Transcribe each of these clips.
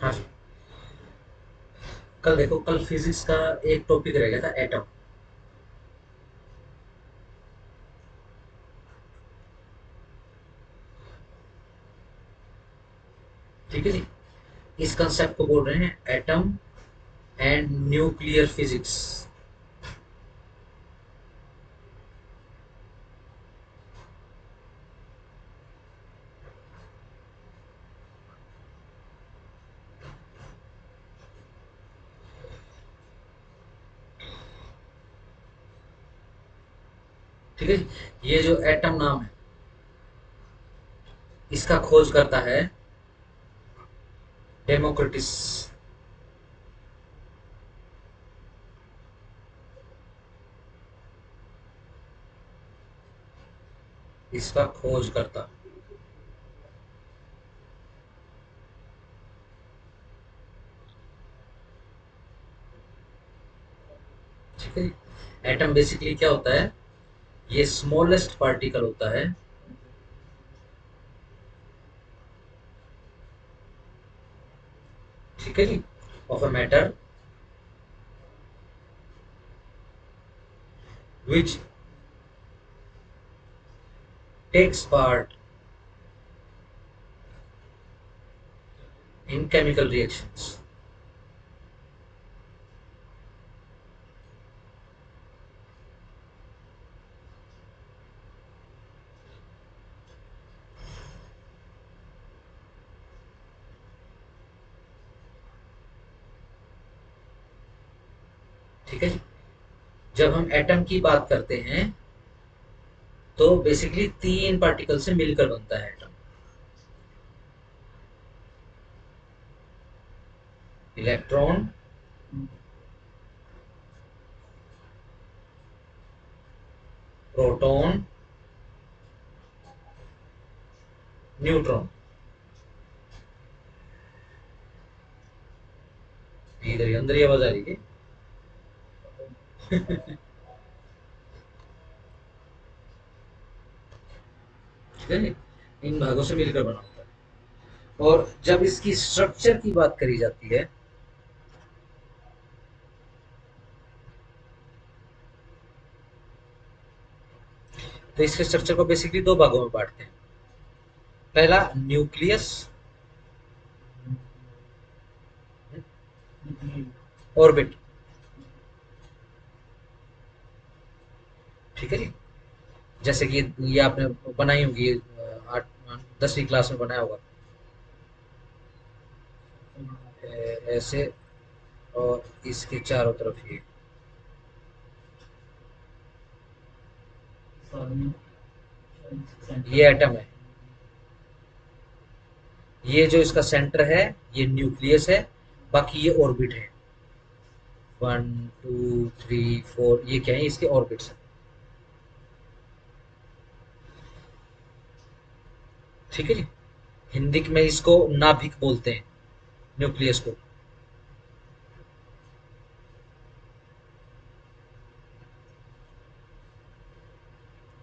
हाँ, कल देखो, कल फिजिक्स का एक टॉपिक रह गया था, एटम। ठीक है जी। इस कंसेप्ट को बोल रहे हैं एटम एंड न्यूक्लियर फिजिक्स। ठीक है जी। ये जो एटम नाम है, इसका खोज करता है डेमोक्रिटिस। इसका खोज करता। ठीक है जी। एटम बेसिकली क्या होता है? ये स्मॉलेस्ट पार्टिकल होता है। ठीक है जी। Of a matter which takes part in chemical reactions. ठीक है जी। जब हम एटम की बात करते हैं तो बेसिकली तीन पार्टिकल से मिलकर बनता है एटम। Electron, proton, neutron. इधर ही अंदर ही आवाज आ रही है। ठीक है। इन भागों से मिलकर बना होता है। और जब इसकी स्ट्रक्चर की बात करी जाती है तो इसके स्ट्रक्चर को बेसिकली दो भागों में बांटते हैं। पहला न्यूक्लियस, ऑर्बिट। ठीक है जी। जैसे कि ये आपने बनाई होगी, आठ 10वीं क्लास में बनाया होगा। ऐसे, और इसके चारों तरफ ये एटम है। ये जो इसका सेंटर है, ये न्यूक्लियस है। बाकी ये ऑर्बिट है। 1 2 3 4, ये क्या है? इसके ऑर्बिट्स है। ठीक है जी। हिंदी में इसको नाभिक बोलते हैं, न्यूक्लियस को।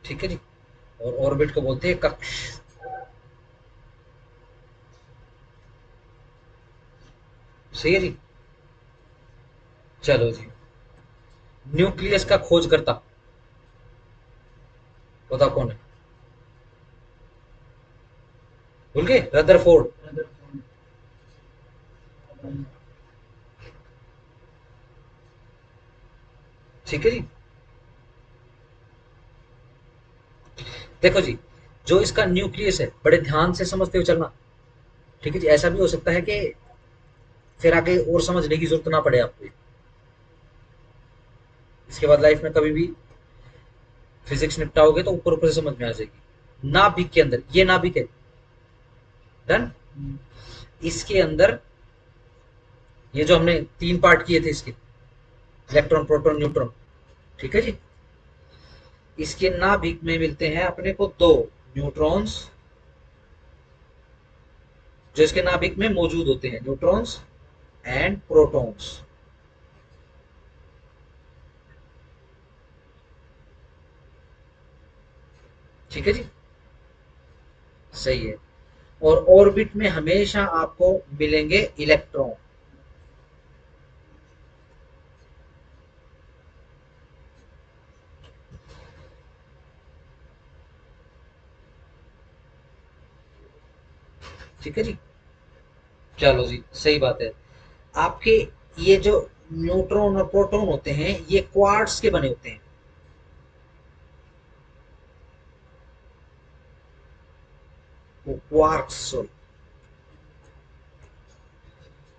ठीक है जी। और ऑर्बिट को बोलते हैं कक्ष। सही है जी। चलो जी। न्यूक्लियस का खोज करता बताओ कौन है? भूल गए? रदरफोर्ड। ठीक है जी। देखो जी, जो इसका न्यूक्लियस है, बड़े ध्यान से समझते हुए चलना। ठीक है जी। ऐसा भी हो सकता है कि फिर आगे और समझने की जरूरत ना पड़े आपको। इसके बाद लाइफ में कभी भी फिजिक्स निपटाओगे तो ऊपर ऊपर से समझ में आ जाएगी। नाभिक के अंदर, ये नाभिक है। डन। इसके अंदर ये जो हमने तीन पार्ट किए थे इसके, इलेक्ट्रॉन, प्रोटॉन, न्यूट्रॉन। ठीक है जी। इसके नाभिक में मिलते हैं अपने को दो न्यूट्रॉन्स, जो इसके नाभिक में मौजूद होते हैं, न्यूट्रॉन्स एंड प्रोटॉन्स। ठीक है जी। सही है। और ऑर्बिट में हमेशा आपको मिलेंगे इलेक्ट्रॉन। ठीक है जी, चलो जी, सही बात है। आपके ये जो न्यूट्रॉन और प्रोटॉन होते हैं ये क्वार्ट्स के बने होते हैं। Quarks, sorry,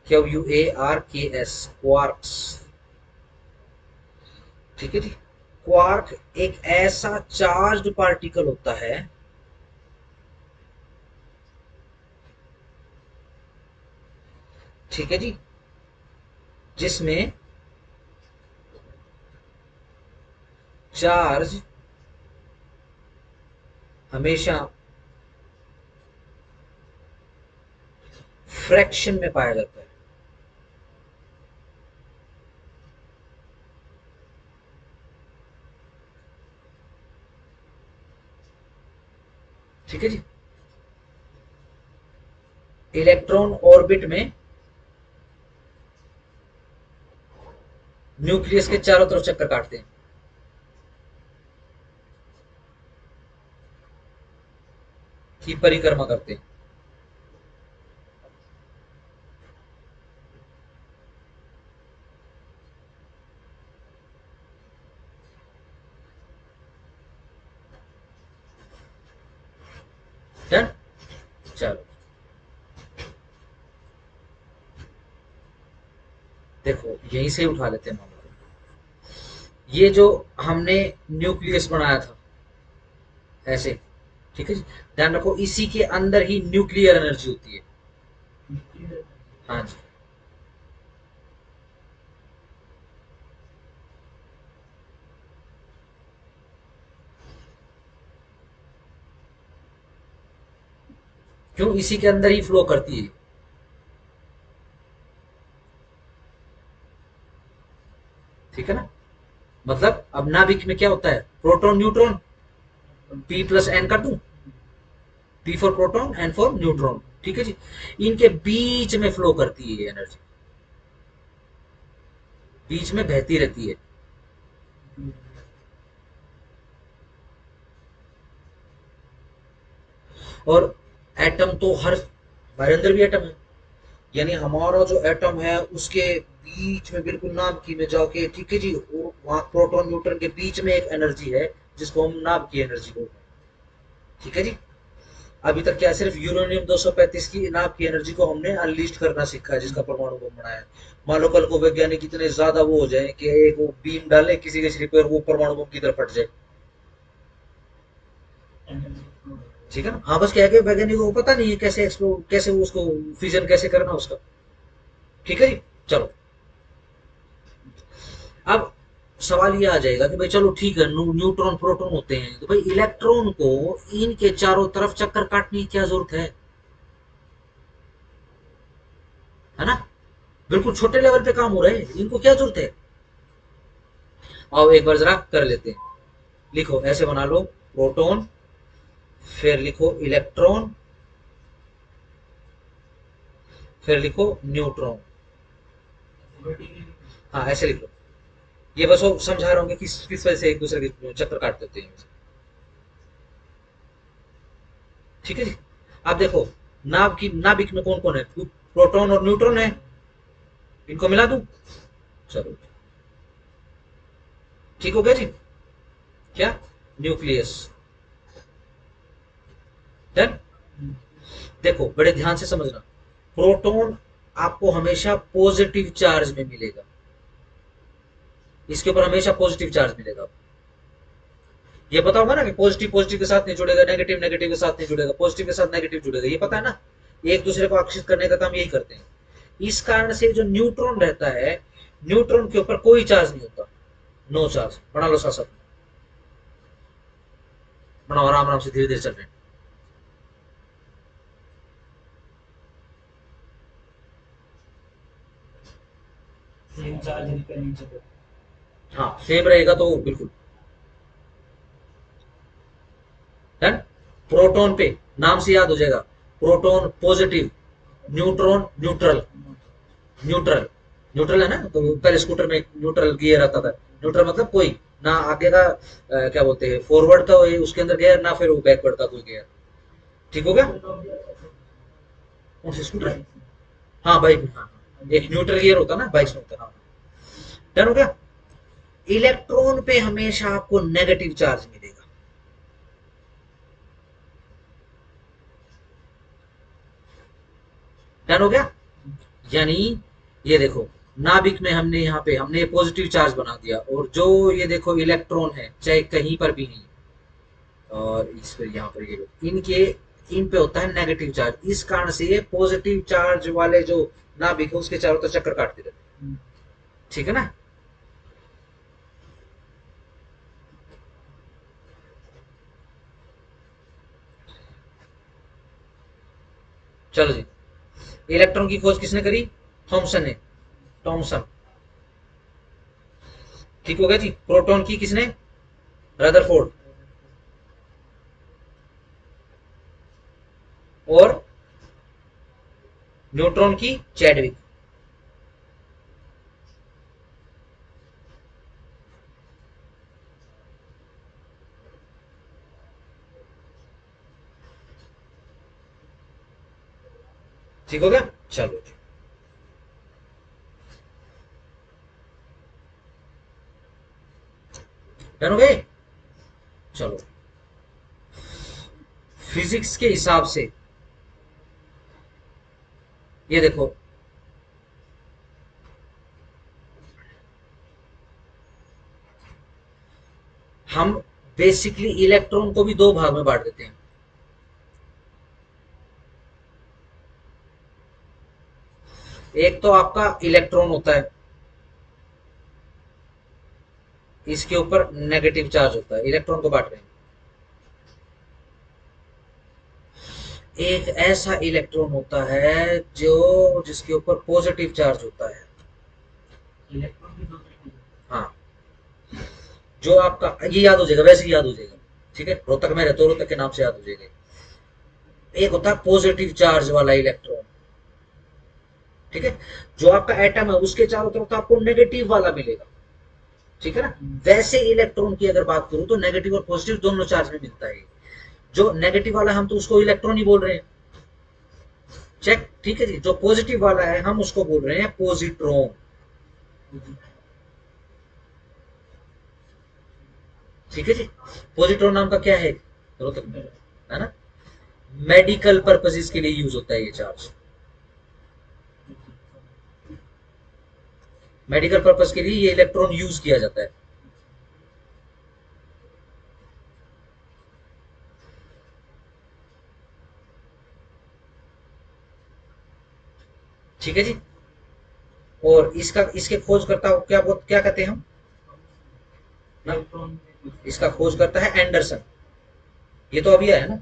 QUARKS, quarks. ठीक है जी। क्वार्क एक ऐसा चार्ज पार्टिकल होता है, ठीक है जी, जिसमें चार्ज हमेशा फ्रैक्शन में पाया जाता है। ठीक है जी। इलेक्ट्रॉन ऑर्बिट में न्यूक्लियस के चारों तरफ चक्कर काटते हैं। की परिक्रमा करते हैं। डन। चलो देखो, यहीं से उठा लेते हैं मामला। ये जो हमने न्यूक्लियस बनाया था ऐसे, ठीक है जी, ध्यान रखो इसी के अंदर ही न्यूक्लियर एनर्जी होती है। हाँ जी। क्यों? इसी के अंदर ही फ्लो करती है। ठीक है ना? मतलब अब नाभिक में क्या होता है, प्रोटॉन न्यूट्रॉन, P+N का 2, P for proton, N for neutron. ठीक है जी। इनके बीच में फ्लो करती है ये एनर्जी, बीच में बहती रहती है। और एटम तो हर, हमारे अंदर भी एटम है, यानी हमारा जो एटम है उसके बीच में बिल्कुल नाभ की में जाके, ठीक है जी, वहां प्रोटॉन न्यूट्रॉन के बीच में एक एनर्जी है जिसको हम नाभ की एनर्जी बोलते हैं। ठीक है जी। अभी तक क्या सिर्फ यूरेनियम 235 की नाभ की एनर्जी को हमने अनलीस्ट करना सीखा है, जिसका परमाणु बम बनाया है। मान लो कल को वैज्ञानिक इतने ज्यादा वो हो जाए कि एक वो बीम डाले किसी के शरीर पर, वो परमाणु बम की तरफ फट जाए। ठीक है ना? हाँ, बस क्या है कि वैज्ञानिकों को पता नहीं है कैसे एक्सप्लोर, कैसे वो उसको फ्यूजन कैसे करना उसका। ठीक है जी। चलो, अब सवाल ये आ जाएगा कि भाई चलो ठीक है, न्यूट्रॉन प्रोटॉन होते हैं, तो भाई इलेक्ट्रॉन को इनके चारों तरफ चक्कर काटने की क्या जरूरत है ना? बिल्कुल छोटे लेवल पे काम हो रहा है, इनको क्या जरूरत है? आओ एक बार जरा कर लेते हैं। लिखो, ऐसे बना लो, प्रोटॉन, फिर लिखो इलेक्ट्रॉन, फिर लिखो न्यूट्रॉन। हाँ, ऐसे लिखो। ये बस वो समझा रहा हूँ कि किस वजह से एक दूसरे के चक्कर काट देते हैं। ठीक है जी। आप देखो, नाभिक में कौन कौन है? प्रोटॉन और न्यूट्रॉन है। इनको मिला दूं? चलो, ठीक हो गया जी। क्या? न्यूक्लियस। डन। देखो बड़े ध्यान से समझना, प्रोटॉन आपको हमेशा पॉजिटिव चार्ज में मिलेगा, इसके ऊपर हमेशा पॉजिटिव चार्ज मिलेगा। ये पता होगा ना कि पॉजिटिव पॉजिटिव के साथ नहीं जुड़ेगा, नेगेटिव नेगेटिव के साथ नहीं जुड़ेगा, पॉजिटिव के साथ नेगेटिव जुड़ेगा, ये पता है ना? एक दूसरे को आकर्षित करने का काम यही करते हैं। इस कारण से जो न्यूट्रॉन रहता है, न्यूट्रॉन के ऊपर कोई चार्ज नहीं होता, नो चार्ज। बना लो साथ साथ, बनाओ आराम आराम से, धीरे धीरे चल रहे हैं। सेम चार्ज रिपेयर नीचे पे। हाँ, सेम रहेगा तो बिल्कुल। डन। प्रोटॉन पे नाम से याद हो जाएगा, proton positive, neutron neutral. Neutral, neutral है ना, तो पहले स्कूटर में न्यूट्रल गियर आता था। न्यूट्रल मतलब कोई ना आगे का क्या बोलते हैं फॉरवर्ड का उसके अंदर गियर, ना फिर वो बैकवर्ड का कोई गियर। ठीक हो गया? कौन सी स्कूटर? हाँ बाइक में, हाँ हाँ। एक न्यूट्रल गियर होता है ना बाइक में होता है, हाँ। डन हो गया? इलेक्ट्रॉन पे हमेशा आपको नेगेटिव चार्ज मिलेगा। डन हो गया? यानी ये देखो, नाभिक में हमने यहाँ पे हमने पॉजिटिव चार्ज बना दिया, और जो ये देखो इलेक्ट्रॉन है चाहे कहीं पर भी नहीं, और इस पर यहाँ पर ये इनके इन पे होता है नेगेटिव चार्ज। इस कारण से ये पॉजिटिव चार्ज वाले जो नाभिक है उसके चारों तरफ चक्कर काटते रहते हैं। ठीक है ना? चलो जी, इलेक्ट्रॉन की खोज किसने करी? थॉमसन ने, थॉमसन। ठीक हो गया जी। प्रोटॉन की किसने? रदरफोर्ड। और न्यूट्रॉन की चैडविक। ठीक हो गया? चलो जी, डन हो गए? चलो, फिजिक्स के हिसाब से ये देखो, हम बेसिकली इलेक्ट्रॉन को भी दो भाग में बांट देते हैं। एक तो आपका इलेक्ट्रॉन होता है, इसके ऊपर नेगेटिव चार्ज होता है, इलेक्ट्रॉन को बांट रहे हैं। एक ऐसा इलेक्ट्रॉन होता है जो जिसके ऊपर पॉजिटिव चार्ज होता है। इलेक्ट्रॉन भी दो तरीके के हाँ, जो आपका ये याद हो जाएगा, वैसे ही याद हो जाएगा। ठीक है, रोहतक में रहते हो, रोहतक के नाम से याद हो जाएगा। एक होता है पॉजिटिव चार्ज वाला इलेक्ट्रॉन। ठीक है, जो आपका एटम है उसके चारों तरफ तो आपको नेगेटिव वाला मिलेगा। ठीक है ना? वैसे इलेक्ट्रॉन की अगर बात करूं तो नेगेटिव और पॉजिटिव दोनों चार्ज में मिलता है। जो नेगेटिव वाला हम तो उसको इलेक्ट्रॉन ही बोल रहे हैं। चेक। ठीक है जी, जो पॉजिटिव वाला है हम उसको बोल रहे हैं पॉजिट्रॉन। ठीक है जी। पॉजिट्रॉन नाम का क्या है? रोहतक में है ना, मेडिकल पर्पजेस के लिए यूज होता है ये चार्ज। मेडिकल पर्पज के लिए ये इलेक्ट्रॉन यूज किया जाता है। ठीक है जी। और इसका इसके खोज करता क्या क्या कहते हैं हम ना? इलेक्ट्रॉन इसका खोज करता है एंडरसन। ये तो अभी है ना?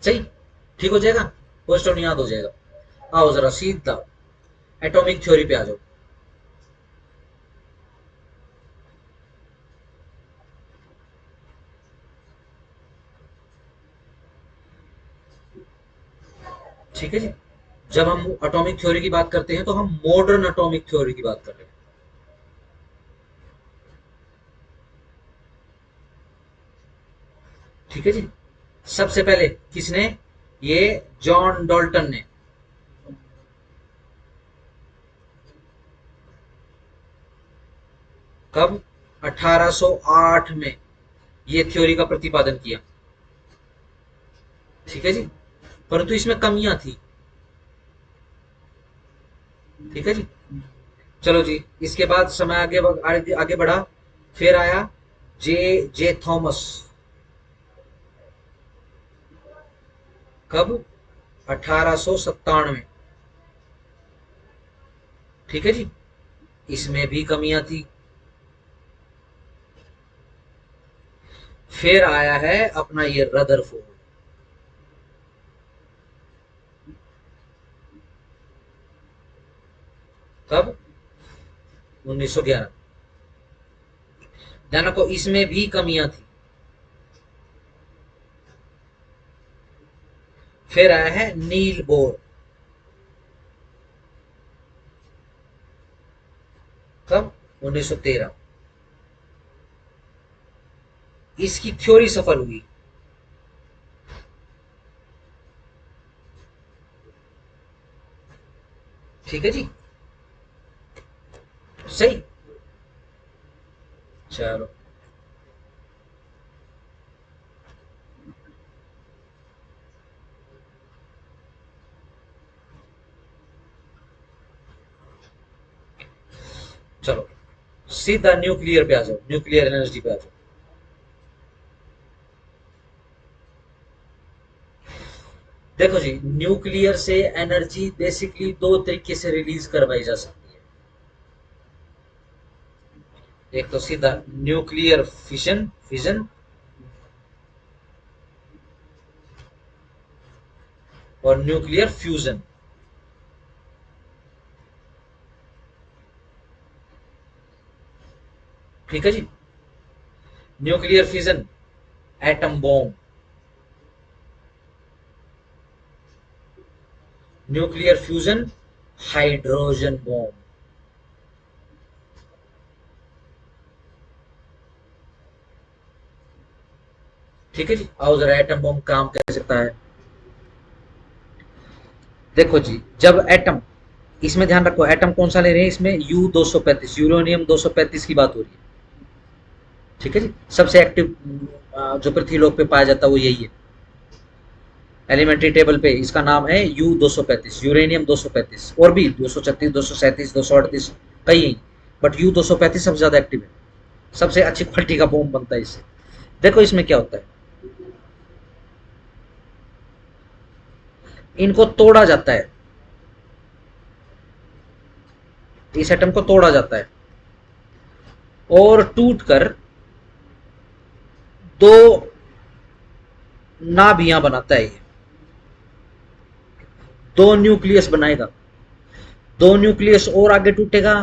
सही। ठीक हो जाएगा, क्वेश्चन याद हो जाएगा। आओ जरा सीधा एटॉमिक थ्योरी पे आ जाओ। ठीक है जी। जब हम एटॉमिक थ्योरी की बात करते हैं तो हम मॉडर्न एटॉमिक थ्योरी की बात कर रहे हैं। ठीक है जी। सबसे पहले किसने? ये जॉन डॉल्टन ने। कब? 1808 में ये थ्योरी का प्रतिपादन किया। ठीक है जी। परंतु इसमें कमियां थी। ठीक है जी। चलो जी, इसके बाद समय आगे आगे, आगे बढ़ा। फिर आया जे जे थॉमस। कब? 1897। ठीक है जी। इसमें भी कमियां थी। फिर आया है अपना ये रदरफोर्ड। कब? 1911। ध्यान रखो इसमें भी कमियां थी। फिर आया है नील बोर। कब? 1913। इसकी थ्योरी सफल हुई। ठीक है जी, सही। चलो चलो सीधा न्यूक्लियर पे आ जाओ, न्यूक्लियर एनर्जी पे आ जाओ। देखो जी, न्यूक्लियर से एनर्जी बेसिकली दो तरीके से रिलीज करवाई जा सकती है। एक तो सीधा न्यूक्लियर फिशन फिजन, और न्यूक्लियर फ्यूजन। ठीक है जी। Nuclear fission atom bomb, nuclear fusion hydrogen bomb. ठीक है जी, आओ जरा एटम बॉम्ब काम कैसे करता है। देखो जी, जब एटम, इसमें ध्यान रखो एटम कौन सा ले रहे हैं, इसमें U-235 यूरेनियम 235 की बात हो रही है। ठीक है जी, सबसे एक्टिव जो पृथ्वीलोक पे पाया जाता है वो यही है। एलिमेंट्री टेबल पे इसका नाम है U-235 यूरेनियम 235, और भी 236 237 238 कई हैं, बट U-235 सबसे ज्यादा एक्टिव है। सबसे अच्छी क्वालिटी का बॉम्ब बनता है इससे। देखो इसमें क्या होता है, इनको तोड़ा जाता है, इस एटम को तोड़ा जाता है और टूटकर दो नाभियां बनाता है ये, दो न्यूक्लियस बनाएगा, दो न्यूक्लियस और आगे टूटेगा,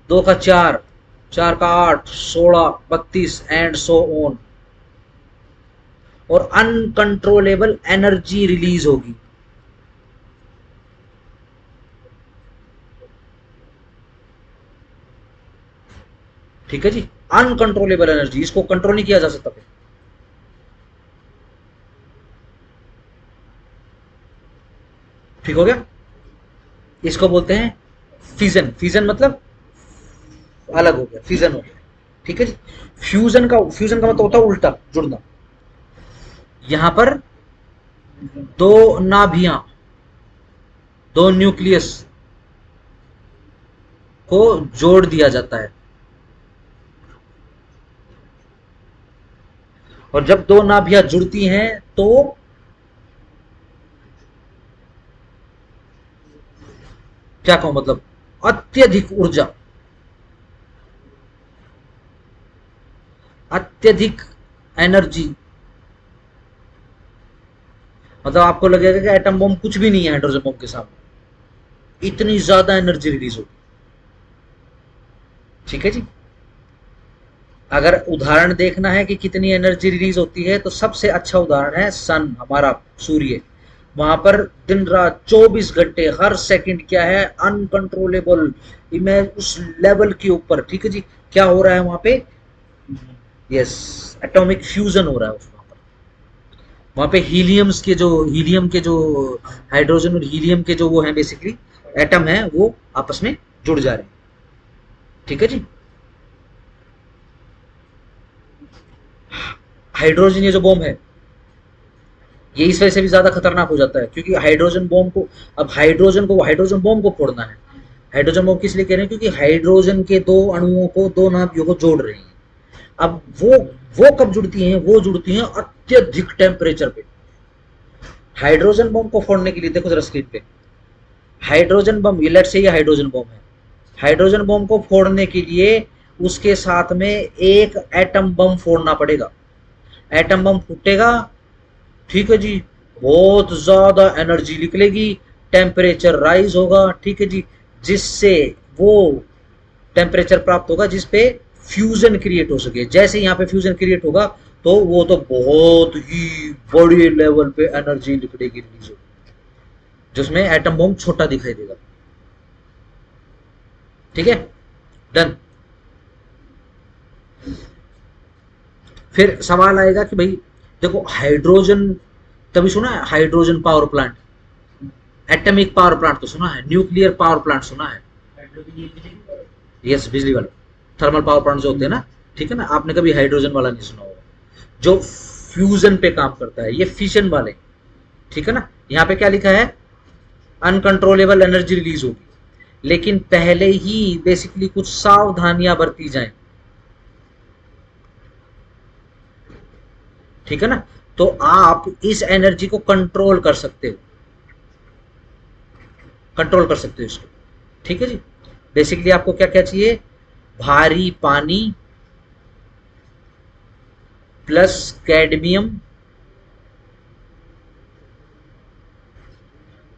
दो का चार, चार का 8, 16, 32 एंड सो ऑन, और अनकंट्रोलेबल एनर्जी रिलीज होगी। ठीक है जी, अनकंट्रोलेबल एनर्जी, इसको कंट्रोल नहीं किया जा सकता। ठीक हो गया। इसको बोलते हैं फिजन, फिजन मतलब अलग हो गया, फिजन हो गया। ठीक है जी। फ्यूजन का मतलब होता है उल्टा जुड़ना। यहां पर दो नाभियां, दो न्यूक्लियस को जोड़ दिया जाता है, और जब दो नाभियां जुड़ती हैं तो क्या कहूं, मतलब अत्यधिक ऊर्जा, अत्यधिक एनर्जी, मतलब आपको लगेगा कि एटम बम कुछ भी नहीं है हाइड्रोजन बम के सामने, इतनी ज्यादा एनर्जी रिलीज होगी। ठीक है जी। अगर उदाहरण देखना है कि कितनी एनर्जी रिलीज होती है, तो सबसे अच्छा उदाहरण है सन, हमारा सूर्य। वहां पर दिन रात 24 घंटे हर सेकंड क्या है, अनकंट्रोलेबल, इमेज उस लेवल के ऊपर। ठीक है जी, क्या हो रहा है वहां पे, यस, एटॉमिक फ्यूजन हो रहा है वहां पर। वहां पे हीलियम के जो हाइड्रोजन और हीलियम के जो वो है बेसिकली एटम है, वो आपस में जुड़ जा रहे हैं। ठीक है जी। हाइड्रोजन ये जो बॉम्ब है, ये इस वजह से भी ज्यादा खतरनाक हो जाता है क्योंकि हाइड्रोजन बॉम्ब को, अब हाइड्रोजन बॉम्ब को फोड़ना है। हाइड्रोजन बॉम्ब किस लिए कह रहे हैं, क्योंकि हाइड्रोजन के दो अणुओं को, दो नाभियों को जोड़ रहे हैं। अब वो कब जुड़ती हैं, वो जुड़ती हैं अत्यधिक टेम्परेचर पे। हाइड्रोजन बॉम्ब को फोड़ने के लिए देखो जरा स्क्रीन पे, हाइड्रोजन बम, ये लेट से ये हाइड्रोजन बम है, हाइड्रोजन बम को फोड़ने के लिए उसके साथ में एक एटम बम फोड़ना पड़ेगा। एटम बम फूटेगा, ठीक है जी, बहुत ज्यादा एनर्जी निकलेगी, टेम्परेचर राइज होगा। ठीक है जी, जिससे वो टेम्परेचर प्राप्त होगा जिस पे फ्यूजन क्रिएट हो सके। जैसे यहाँ पे फ्यूजन क्रिएट होगा तो वो तो बहुत ही बड़े लेवल पे एनर्जी निकलेगी, रिलीज होगी, जिसमें एटम बॉम्ब छोटा दिखाई देगा। ठीक है, डन। फिर सवाल आएगा कि भाई देखो हाइड्रोजन, कभी सुना है hydrogen power plant? Atomic power plant तो सुना है, न्यूक्लियर पावर प्लांट सुना है? हाइड्रोजन ये बिजली का यस, बिजली वाले थर्मल पावर प्लांट जो होते हैं ना, ठीक है ना, आपने कभी हाइड्रोजन वाला नहीं सुना होगा, जो फ्यूजन पे काम करता है, ये फिशन वाले, ठीक है ना। यहाँ पे क्या लिखा है, अनकंट्रोलेबल एनर्जी रिलीज होगी, लेकिन पहले ही बेसिकली कुछ सावधानियां बरती जाएं, ठीक है ना। तो आप इस एनर्जी को कंट्रोल कर सकते हो, कंट्रोल कर सकते हो इसको, ठीक है जी। बेसिकली आपको क्या क्या चाहिए, भारी पानी प्लस कैडमियम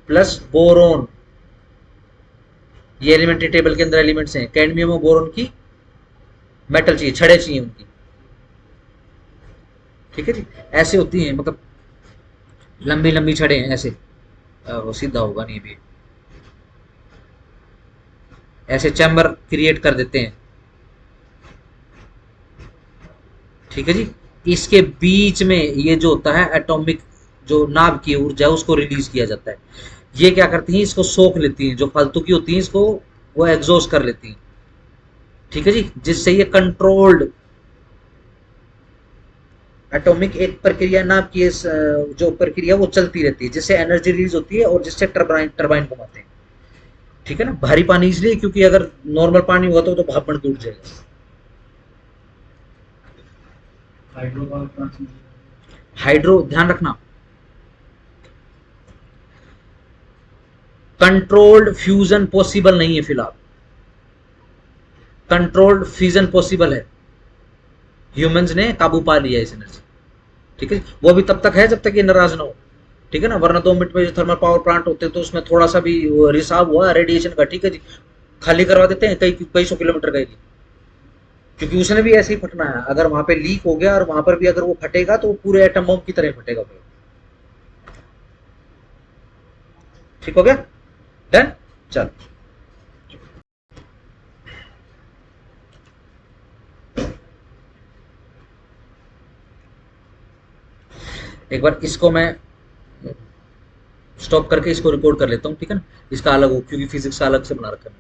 प्लस बोरोन, ये एलिमेंट्री टेबल के अंदर एलिमेंट्स हैं, कैडमियम और बोरोन की मेटल चाहिए, छड़े चाहिए उनकी, ठीक है जी। ऐसे होती हैं, मतलब लंबी लंबी छड़े हैं ऐसे, वो सीधा होगा नहीं भी, ऐसे चैम्बर क्रिएट कर देते हैं, ठीक है जी। इसके बीच में ये जो होता है एटॉमिक, जो नाभ की ऊर्जा है उसको रिलीज किया जाता है। ये क्या करती हैं, इसको सोख लेती हैं, जो फालतू की होती हैं इसको वो एग्जॉस्ट कर लेती हैं, ठीक है जी, जिससे ये कंट्रोल्ड एटॉमिक एक प्रक्रिया नाभ की जो प्रक्रिया वो चलती रहती है, जिससे एनर्जी रिलीज होती है और जिससे टर्बाइन टर्बाइन घुमाते हैं, ठीक है ना। भारी पानी इसलिए क्योंकि अगर नॉर्मल पानी हुआ तो भाप बन के उठ जाएगा। हाइड्रो पावर प्लांट हाइड्रो, ध्यान रखना, कंट्रोल्ड फ्यूजन पॉसिबल नहीं है फिलहाल, कंट्रोल्ड फ्यूजन पॉसिबल है, ह्यूमंस ने काबू पा लिया इस एनर्जी, ठीक है। वो भी तब तक है जब तक ये नाराज ना हो, ठीक है ना, वरना 2 मिनट में जो थर्मल पावर प्लांट होते हैं तो उसमें थोड़ा सा भी रिसाव हुआ रेडिएशन का, ठीक है जी, खाली करवा देते हैं कई कई सौ किलोमीटर का एरिया, क्योंकि उसने भी ऐसे ही फटना है। अगर वहां पे लीक हो गया और वहां पर भी अगर वो फटेगा तो वो पूरे एटम बम की तरह फटेगा फिर, ठीक हो गया, डन। चल, एक बार इसको मैं स्टॉप करके इसको रिकॉर्ड कर लेता हूँ, ठीक है ना, इसका अलग हो क्योंकि फिजिक्स का अलग से बना रखा है।